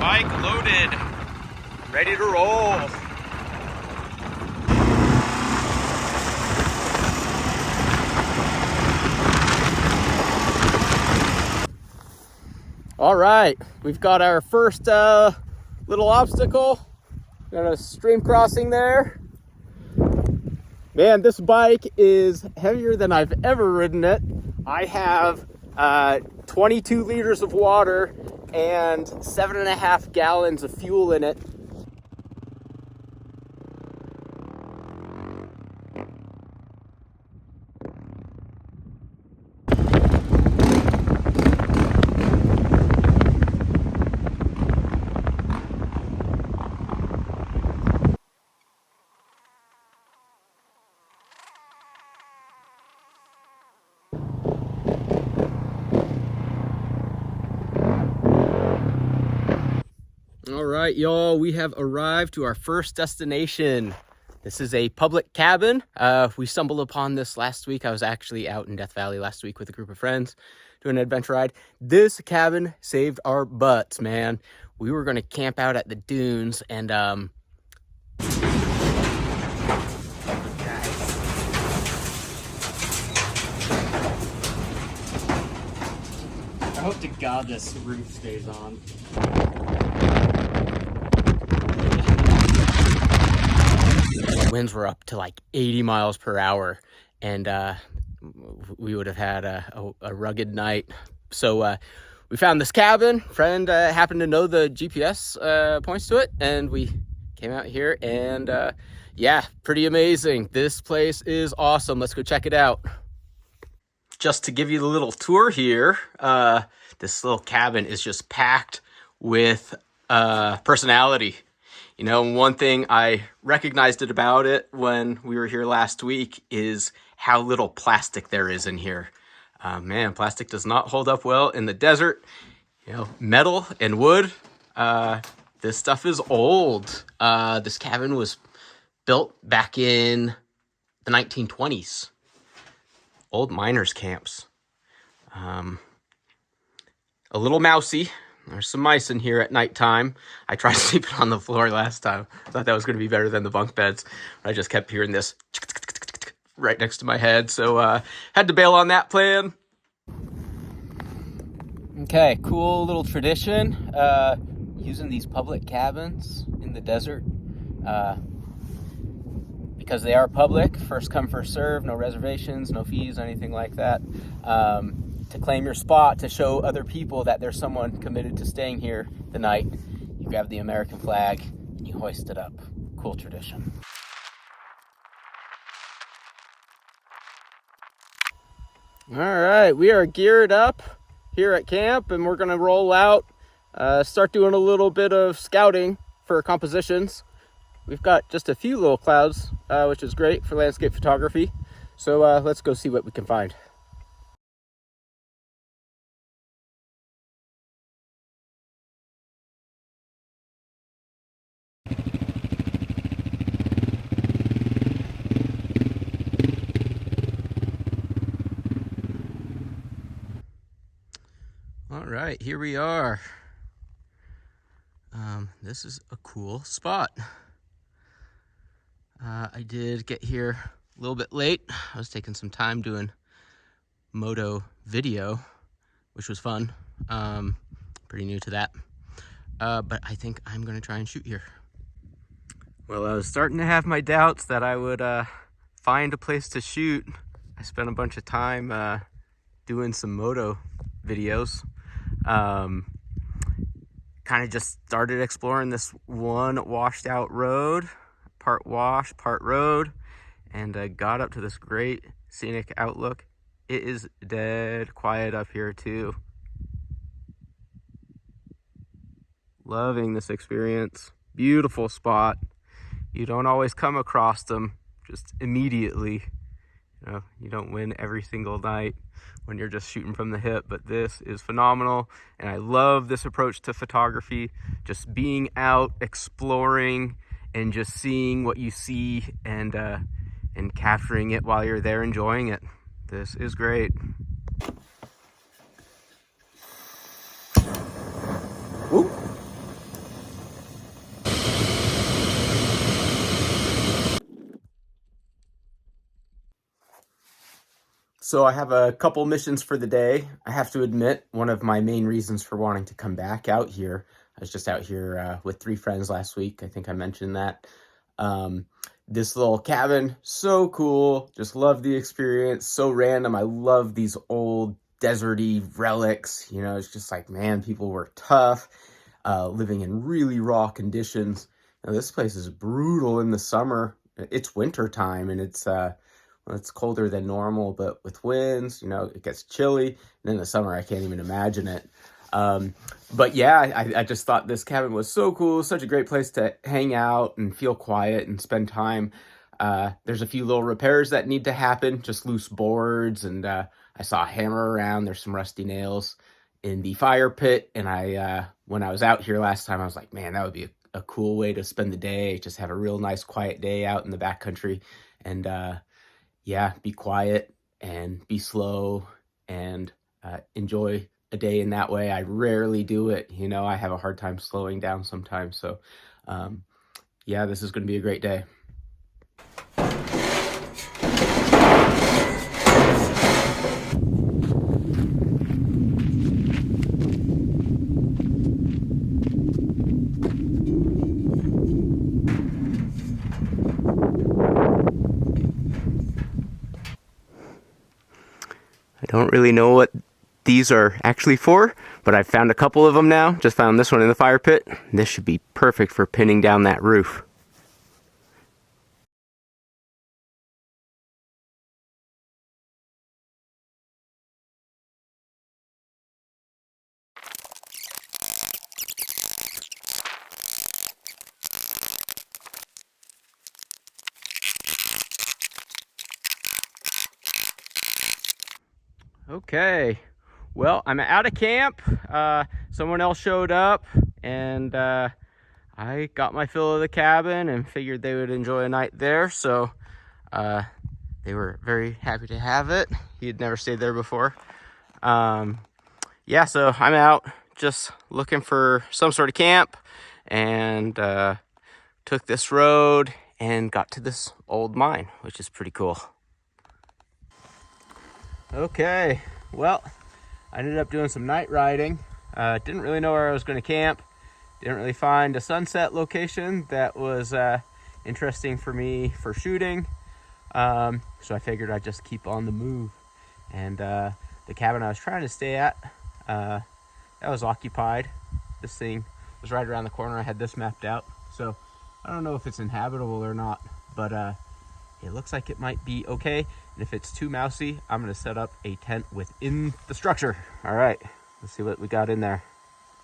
Bike loaded, ready to roll. All right, we've got our first little obstacle. Got a stream crossing there. Man, this bike is heavier than I've ever ridden it. I have 22 liters of water and 7.5 gallons of fuel in it. All right, y'all, we have arrived to our first destination. This is a public cabin. We stumbled upon this last week. I was actually out in Death Valley last week with a group of friends doing an adventure ride. This cabin saved our butts, man. We were gonna camp out at the dunes and I hope to God this roof stays on. Winds were up to like 80 miles per hour and we would have had a rugged night. So we found this cabin. Friend happened to know the GPS points to it, and we came out here and yeah, pretty amazing. This place is awesome. Let's go check it out. Just to give you the little tour here, this little cabin is just packed with personality. You know, one thing I recognized about it when we were here last week is how little plastic there is in here. Man, plastic does not hold up well in the desert. You know, metal and wood, this stuff is old. This cabin was built back in the 1920s. Old miners' camps. A little mousy. There's some mice in here at nighttime. I tried sleeping on the floor last time. I thought that was going to be better than the bunk beds. I just kept hearing this right next to my head. So had to bail on that plan. Okay, cool little tradition. Using these public cabins in the desert. Because they are public. First come, first serve. No reservations, no fees, anything like that. To claim your spot, to show other people that there's someone committed to staying here the night, you grab the American flag and you hoist it up. Cool tradition. All right, we are geared up here at camp and we're gonna roll out, start doing a little bit of scouting for compositions. We've got just a few little clouds, which is great for landscape photography. So let's go see what we can find. All right, here we are. This is a cool spot. I did get here a little bit late. I was taking some time doing moto video, which was fun. Pretty new to that. But I think I'm gonna try and shoot here. Well, I was starting to have my doubts that I would find a place to shoot. I spent a bunch of time doing some moto videos. Kind of just started exploring this one washed out road, part wash, part road, and got up to this great scenic outlook. It is dead quiet up here too. Loving this experience. Beautiful spot. You don't always come across them just immediately. You know, you don't win every single night when you're just shooting from the hip, but this is phenomenal. And I love this approach to photography, just being out, exploring, and just seeing what you see and capturing it while you're there enjoying it. This is great. Woo. So I have a couple missions for the day. I have to admit, one of my main reasons for wanting to come back out here, I was just out here with 3 friends last week. I think I mentioned that. Um, this little cabin, so cool. Just love the experience. So random. I love these old deserty relics. You know, it's just like, man, people were tough, living in really raw conditions. Now, this place is brutal in the summer. It's winter time and well, it's colder than normal, but with winds, you know, it gets chilly. And in the summer, I can't even imagine it. But yeah, I just thought this cabin was so cool, such a great place to hang out and feel quiet and spend time. There's a few little repairs that need to happen, just loose boards, and I saw a hammer around. There's some rusty nails in the fire pit, and when I was out here last time, I was like, man, that would be a cool way to spend the day, just have a real nice quiet day out in the backcountry, and yeah, be quiet and be slow and enjoy a day in that way. I rarely do it. You know, I have a hard time slowing down sometimes. So, yeah, this is going to be a great day. I don't really know what these are actually for, but I've found a couple of them now. Just found this one in the fire pit. This should be perfect for pinning down that roof. Okay, well, I'm out of camp. Someone else showed up, and I got my fill of the cabin and figured they would enjoy a night there. So they were very happy to have it. He had never stayed there before. Yeah, so I'm out just looking for some sort of camp, and took this road and got to this old mine, which is pretty cool. Okay, well, I ended up doing some night riding. Didn't really know where I was going to camp. Didn't really find a sunset location that was interesting for me for shooting. So I figured I'd just keep on the move. And the cabin I was trying to stay at, that was occupied. This thing was right around the corner. I had this mapped out. So I don't know if it's inhabitable or not, but it looks like it might be okay. And if it's too mousy, I'm gonna set up a tent within the structure. All right, let's see what we got in there.